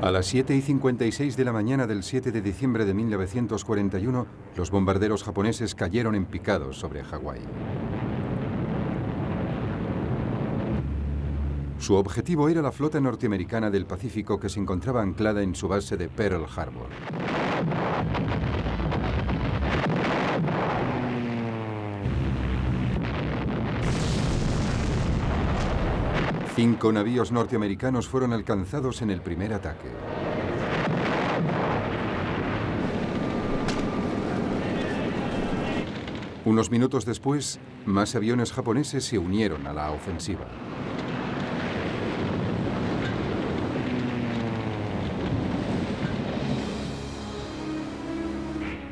A las 7:56 de la mañana del 7 de diciembre de 1941, los bombarderos japoneses cayeron en picado sobre Hawái. Su objetivo era la flota norteamericana del Pacífico que se encontraba anclada en su base de Pearl Harbor. Cinco navíos norteamericanos fueron alcanzados en el primer ataque. Unos minutos después, más aviones japoneses se unieron a la ofensiva.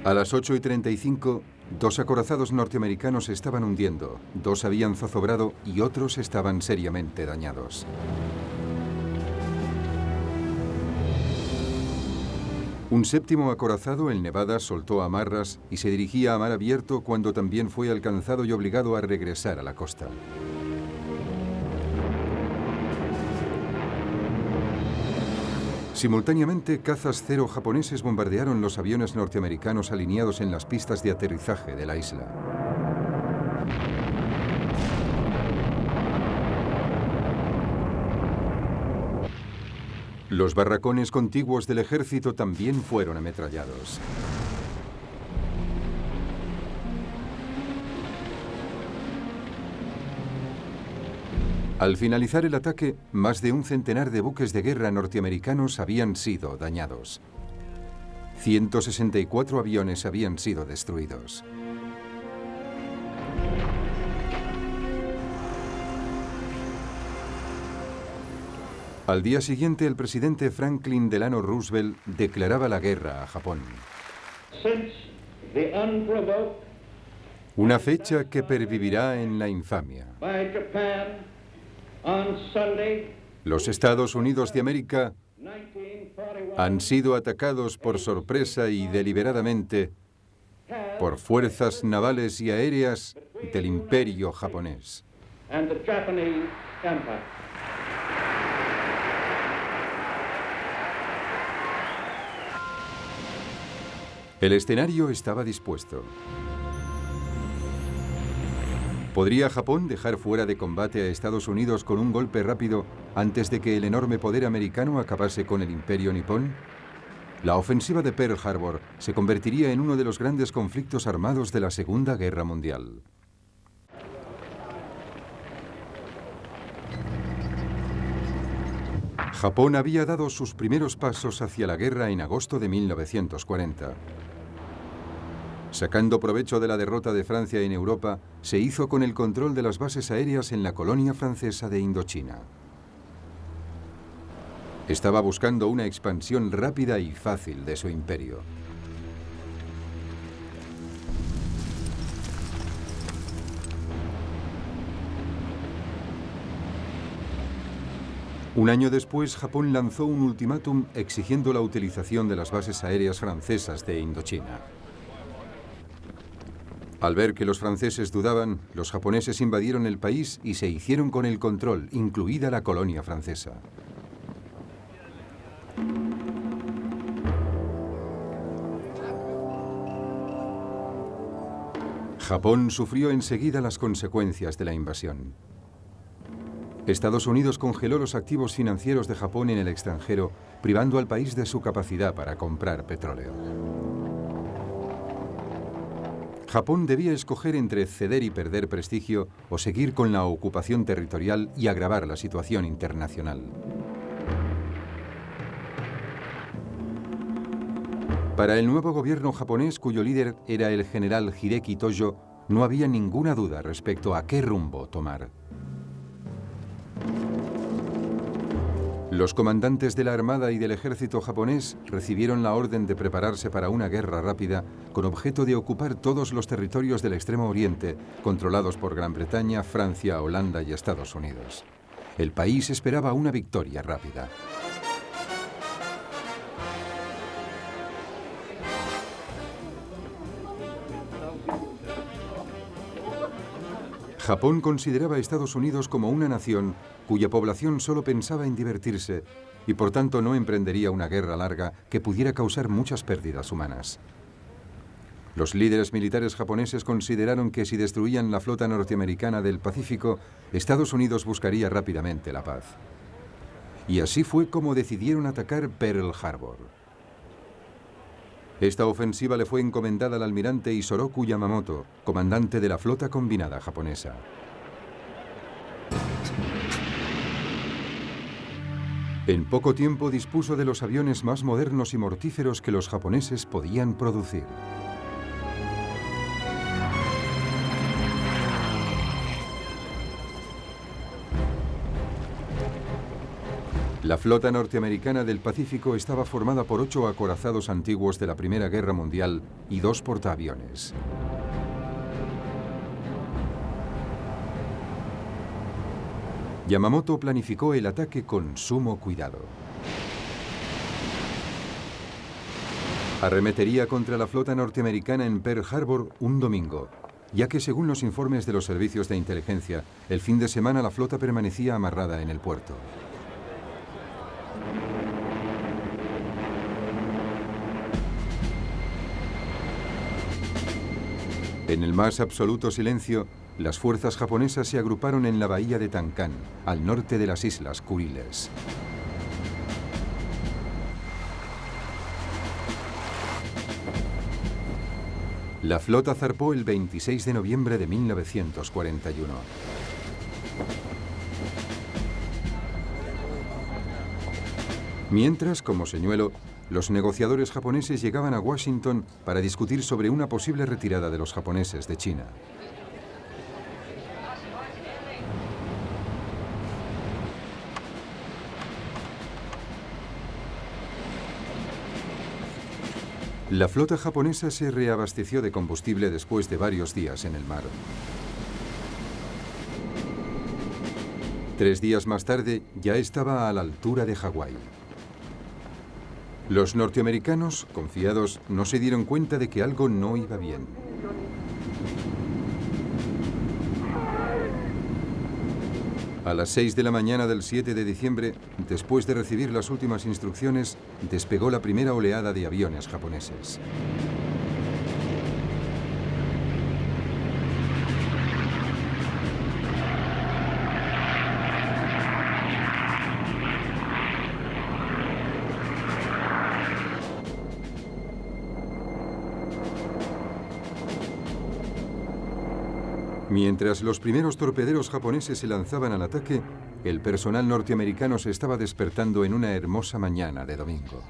A las 8:35, dos acorazados norteamericanos se estaban hundiendo, dos habían zozobrado y otros estaban seriamente dañados. Un séptimo acorazado, el Nevada, soltó amarras y se dirigía a mar abierto cuando también fue alcanzado y obligado a regresar a la costa. Simultáneamente, cazas Cero japoneses bombardearon los aviones norteamericanos alineados en las pistas de aterrizaje de la isla. Los barracones contiguos del ejército también fueron ametrallados. Al finalizar el ataque, más de un centenar de buques de guerra norteamericanos habían sido dañados. 164 aviones habían sido destruidos. Al día siguiente, el presidente Franklin Delano Roosevelt declaraba la guerra a Japón. Una fecha que pervivirá en la infamia. Los Estados Unidos de América han sido atacados por sorpresa y deliberadamente por fuerzas navales y aéreas del Imperio japonés. El escenario estaba dispuesto. ¿Podría Japón dejar fuera de combate a Estados Unidos con un golpe rápido antes de que el enorme poder americano acabase con el imperio nipón? La ofensiva de Pearl Harbor se convertiría en uno de los grandes conflictos armados de la Segunda Guerra Mundial. Japón había dado sus primeros pasos hacia la guerra en agosto de 1940. Sacando provecho de la derrota de Francia en Europa, se hizo con el control de las bases aéreas en la colonia francesa de Indochina. Estaba buscando una expansión rápida y fácil de su imperio. Un año después, Japón lanzó un ultimátum exigiendo la utilización de las bases aéreas francesas de Indochina. Al ver que los franceses dudaban, los japoneses invadieron el país y se hicieron con el control, incluida la colonia francesa. Japón sufrió enseguida las consecuencias de la invasión. Estados Unidos congeló los activos financieros de Japón en el extranjero, privando al país de su capacidad para comprar petróleo. Japón debía escoger entre ceder y perder prestigio o seguir con la ocupación territorial y agravar la situación internacional. Para el nuevo gobierno japonés, cuyo líder era el general Hideki Tojo, no había ninguna duda respecto a qué rumbo tomar. Los comandantes de la Armada y del Ejército japonés recibieron la orden de prepararse para una guerra rápida con objeto de ocupar todos los territorios del Extremo Oriente, controlados por Gran Bretaña, Francia, Holanda y Estados Unidos. El país esperaba una victoria rápida. Japón consideraba a Estados Unidos como una nación cuya población solo pensaba en divertirse y por tanto no emprendería una guerra larga que pudiera causar muchas pérdidas humanas. Los líderes militares japoneses consideraron que si destruían la flota norteamericana del Pacífico, Estados Unidos buscaría rápidamente la paz. Y así fue como decidieron atacar Pearl Harbor. Esta ofensiva le fue encomendada al almirante Isoroku Yamamoto, comandante de la flota combinada japonesa. En poco tiempo dispuso de los aviones más modernos y mortíferos que los japoneses podían producir. La flota norteamericana del Pacífico estaba formada por 8 acorazados antiguos de la Primera Guerra Mundial y 2 portaaviones. Yamamoto planificó el ataque con sumo cuidado. Arremetería contra la flota norteamericana en Pearl Harbor un domingo, ya que según los informes de los servicios de inteligencia, el fin de semana la flota permanecía amarrada en el puerto. En el más absoluto silencio, las fuerzas japonesas se agruparon en la bahía de Tankán, al norte de las islas Kuriles. La flota zarpó el 26 de noviembre de 1941. Mientras, como señuelo, los negociadores japoneses llegaban a Washington para discutir sobre una posible retirada de los japoneses de China. La flota japonesa se reabasteció de combustible después de varios días en el mar. 3 días más tarde ya estaba a la altura de Hawái. Los norteamericanos, confiados, no se dieron cuenta de que algo no iba bien. A las 6 de la mañana del 7 de diciembre, después de recibir las últimas instrucciones, despegó la primera oleada de aviones japoneses. Mientras los primeros torpederos japoneses se lanzaban al ataque, el personal norteamericano se estaba despertando en una hermosa mañana de domingo.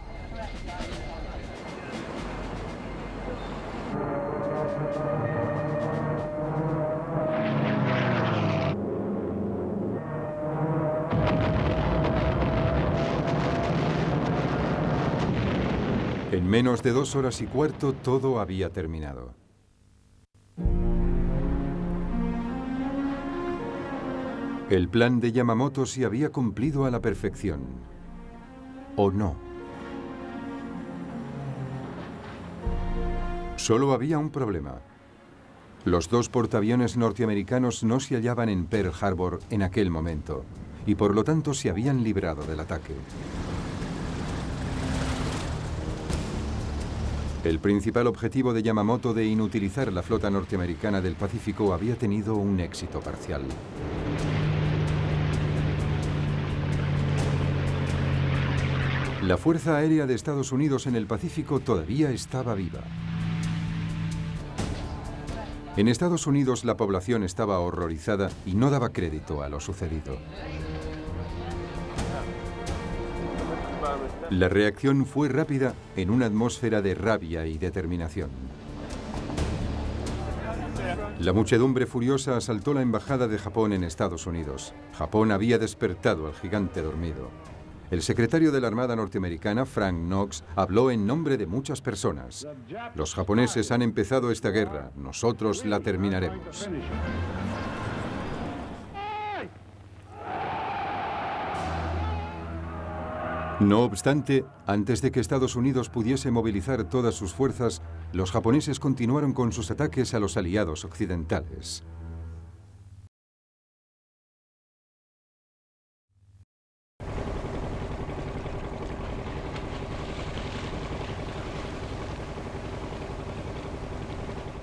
En menos de 2 horas y cuarto todo había terminado. El plan de Yamamoto se había cumplido a la perfección. ¿O no? Solo había un problema. Los 2 portaaviones norteamericanos no se hallaban en Pearl Harbor en aquel momento, y por lo tanto se habían librado del ataque. El principal objetivo de Yamamoto de inutilizar la flota norteamericana del Pacífico había tenido un éxito parcial. La Fuerza Aérea de Estados Unidos en el Pacífico todavía estaba viva. En Estados Unidos la población estaba horrorizada y no daba crédito a lo sucedido. La reacción fue rápida en una atmósfera de rabia y determinación. La muchedumbre furiosa asaltó la embajada de Japón en Estados Unidos. Japón había despertado al gigante dormido. El secretario de la Armada norteamericana, Frank Knox, habló en nombre de muchas personas. Los japoneses han empezado esta guerra, nosotros la terminaremos. No obstante, antes de que Estados Unidos pudiese movilizar todas sus fuerzas, los japoneses continuaron con sus ataques a los aliados occidentales.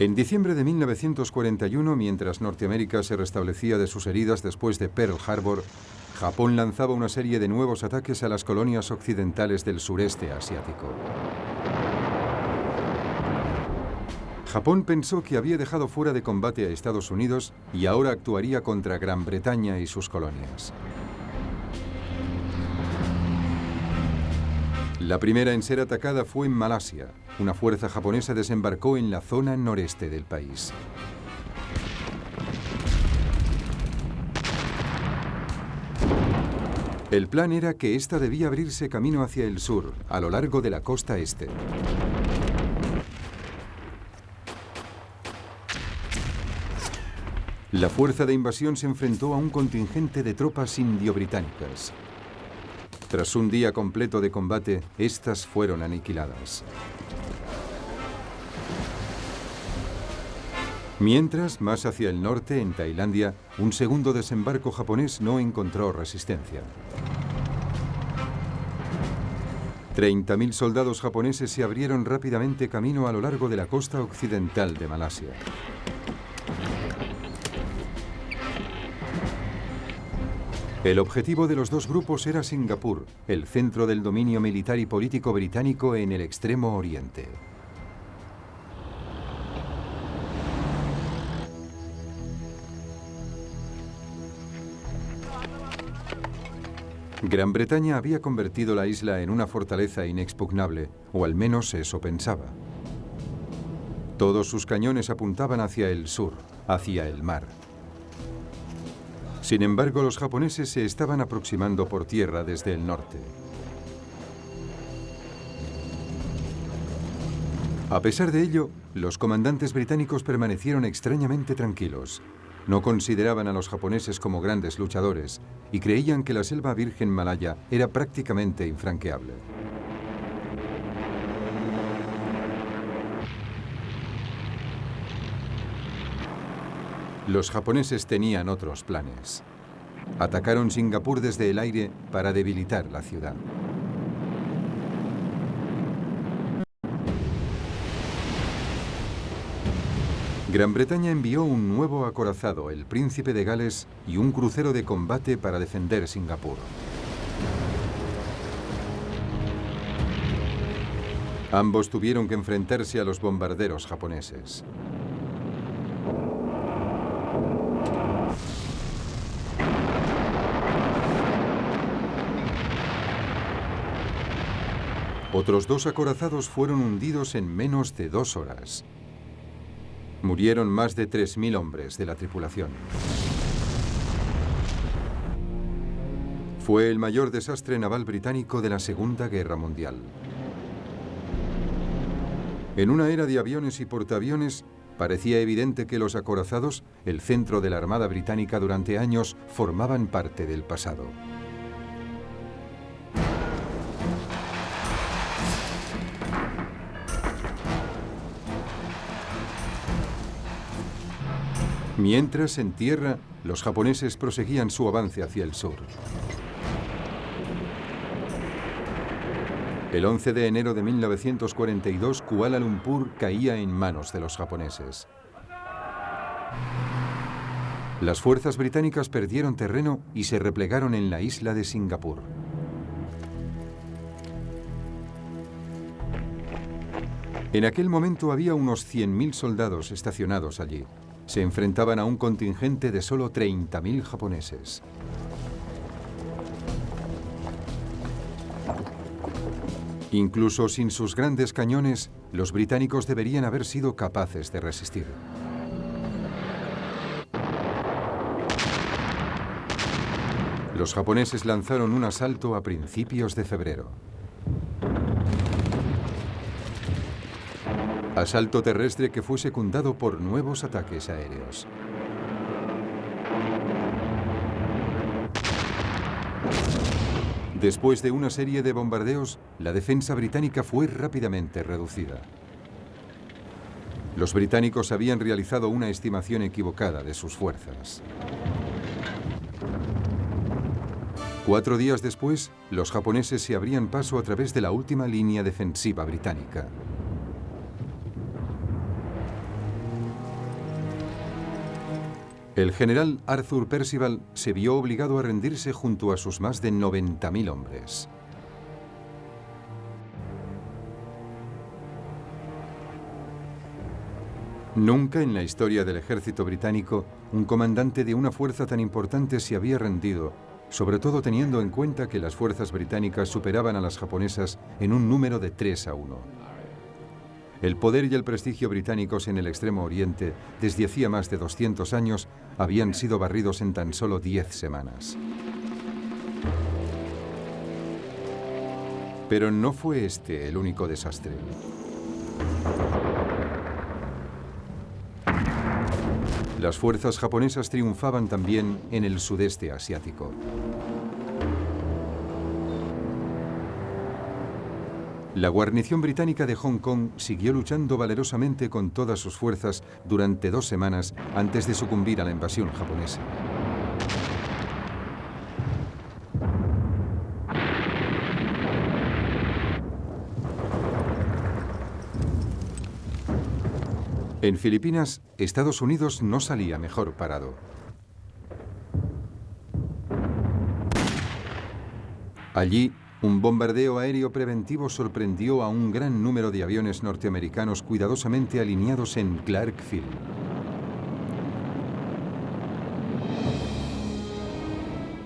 En diciembre de 1941, mientras Norteamérica se restablecía de sus heridas después de Pearl Harbor, Japón lanzaba una serie de nuevos ataques a las colonias occidentales del sureste asiático. Japón pensó que había dejado fuera de combate a Estados Unidos y ahora actuaría contra Gran Bretaña y sus colonias. La primera en ser atacada fue en Malasia. Una fuerza japonesa desembarcó en la zona noreste del país. El plan era que ésta debía abrirse camino hacia el sur, a lo largo de la costa este. La fuerza de invasión se enfrentó a un contingente de tropas indio-británicas. Tras un día completo de combate, estas fueron aniquiladas. Mientras, más hacia el norte, en Tailandia, un segundo desembarco japonés no encontró resistencia. 30.000 soldados japoneses se abrieron rápidamente camino a lo largo de la costa occidental de Malasia. El objetivo de los dos grupos era Singapur, el centro del dominio militar y político británico en el Extremo Oriente. Gran Bretaña había convertido la isla en una fortaleza inexpugnable, o al menos eso pensaba. Todos sus cañones apuntaban hacia el sur, hacia el mar. Sin embargo, los japoneses se estaban aproximando por tierra desde el norte. A pesar de ello, los comandantes británicos permanecieron extrañamente tranquilos. No consideraban a los japoneses como grandes luchadores y creían que la selva virgen malaya era prácticamente infranqueable. Los japoneses tenían otros planes. Atacaron Singapur desde el aire para debilitar la ciudad. Gran Bretaña envió un nuevo acorazado, el Príncipe de Gales, y un crucero de combate para defender Singapur. Ambos tuvieron que enfrentarse a los bombarderos japoneses. Otros dos acorazados fueron hundidos en menos de 2 horas. Murieron más de 3.000 hombres de la tripulación. Fue el mayor desastre naval británico de la Segunda Guerra Mundial. En una era de aviones y portaaviones, parecía evidente que los acorazados, el centro de la Armada Británica durante años, formaban parte del pasado. Mientras, en tierra, los japoneses proseguían su avance hacia el sur. El 11 de enero de 1942, Kuala Lumpur caía en manos de los japoneses. Las fuerzas británicas perdieron terreno y se replegaron en la isla de Singapur. En aquel momento había unos 100.000 soldados estacionados allí. Se enfrentaban a un contingente de solo 30.000 japoneses. Incluso sin sus grandes cañones, los británicos deberían haber sido capaces de resistir. Los japoneses lanzaron un asalto a principios de febrero. Asalto terrestre que fue secundado por nuevos ataques aéreos. Después de una serie de bombardeos, la defensa británica fue rápidamente reducida. Los británicos habían realizado una estimación equivocada de sus fuerzas. 4 días después, los japoneses se abrían paso a través de la última línea defensiva británica. El general Arthur Percival se vio obligado a rendirse junto a sus más de 90.000 hombres. Nunca en la historia del ejército británico un comandante de una fuerza tan importante se había rendido, sobre todo teniendo en cuenta que las fuerzas británicas superaban a las japonesas en un número de 3-1. El poder y el prestigio británicos en el Extremo Oriente, desde hacía más de 200 años, habían sido barridos en tan solo 10 semanas. Pero no fue este el único desastre. Las fuerzas japonesas triunfaban también en el sudeste asiático. La guarnición británica de Hong Kong siguió luchando valerosamente con todas sus fuerzas durante 2 semanas antes de sucumbir a la invasión japonesa. En Filipinas, Estados Unidos no salía mejor parado. Allí, un bombardeo aéreo preventivo sorprendió a un gran número de aviones norteamericanos cuidadosamente alineados en Clark Field.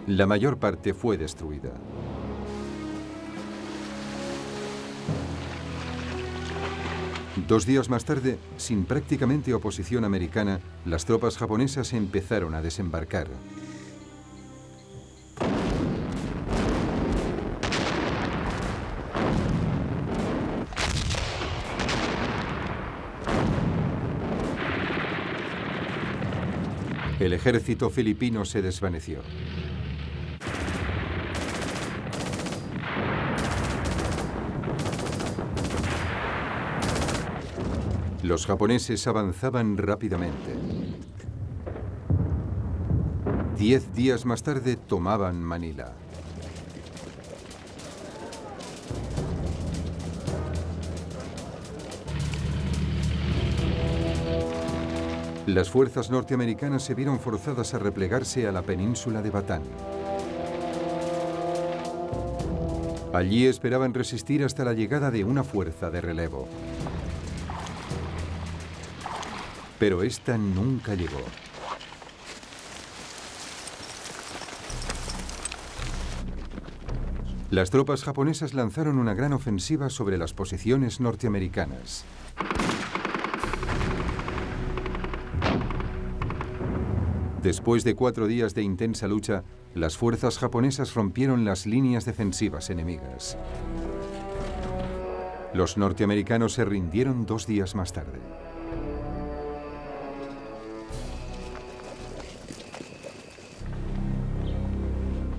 La mayor parte fue destruida. Dos días más tarde, sin prácticamente oposición americana, las tropas japonesas empezaron a desembarcar. El ejército filipino se desvaneció. Los japoneses avanzaban rápidamente. 10 días más tarde tomaban Manila. Las fuerzas norteamericanas se vieron forzadas a replegarse a la península de Batán. Allí esperaban resistir hasta la llegada de una fuerza de relevo. Pero esta nunca llegó. Las tropas japonesas lanzaron una gran ofensiva sobre las posiciones norteamericanas. Después de 4 días de intensa lucha, las fuerzas japonesas rompieron las líneas defensivas enemigas. Los norteamericanos se rindieron 2 días más tarde.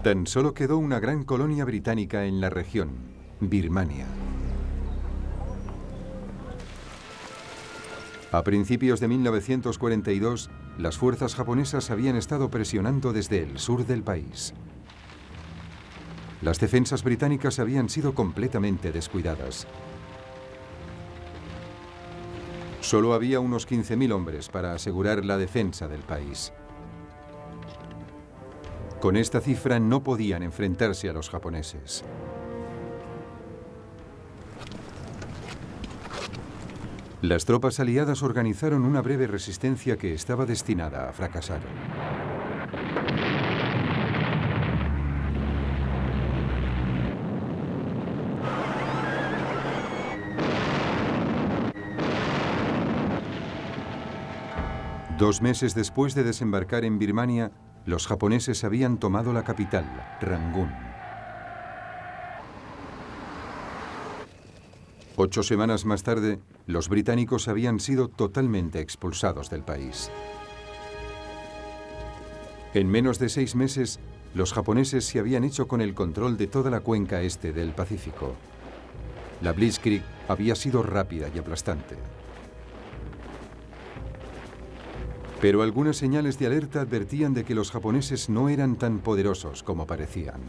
Tan solo quedó una gran colonia británica en la región, Birmania. A principios de 1942, las fuerzas japonesas habían estado presionando desde el sur del país. Las defensas británicas habían sido completamente descuidadas. Solo había unos 15.000 hombres para asegurar la defensa del país. Con esta cifra no podían enfrentarse a los japoneses. Las tropas aliadas organizaron una breve resistencia que estaba destinada a fracasar. Dos meses después de desembarcar en Birmania, los japoneses habían tomado la capital, Rangún. 8 semanas más tarde, los británicos habían sido totalmente expulsados del país. En menos de 6 meses, los japoneses se habían hecho con el control de toda la cuenca este del Pacífico. La Blitzkrieg había sido rápida y aplastante. Pero algunas señales de alerta advertían de que los japoneses no eran tan poderosos como parecían.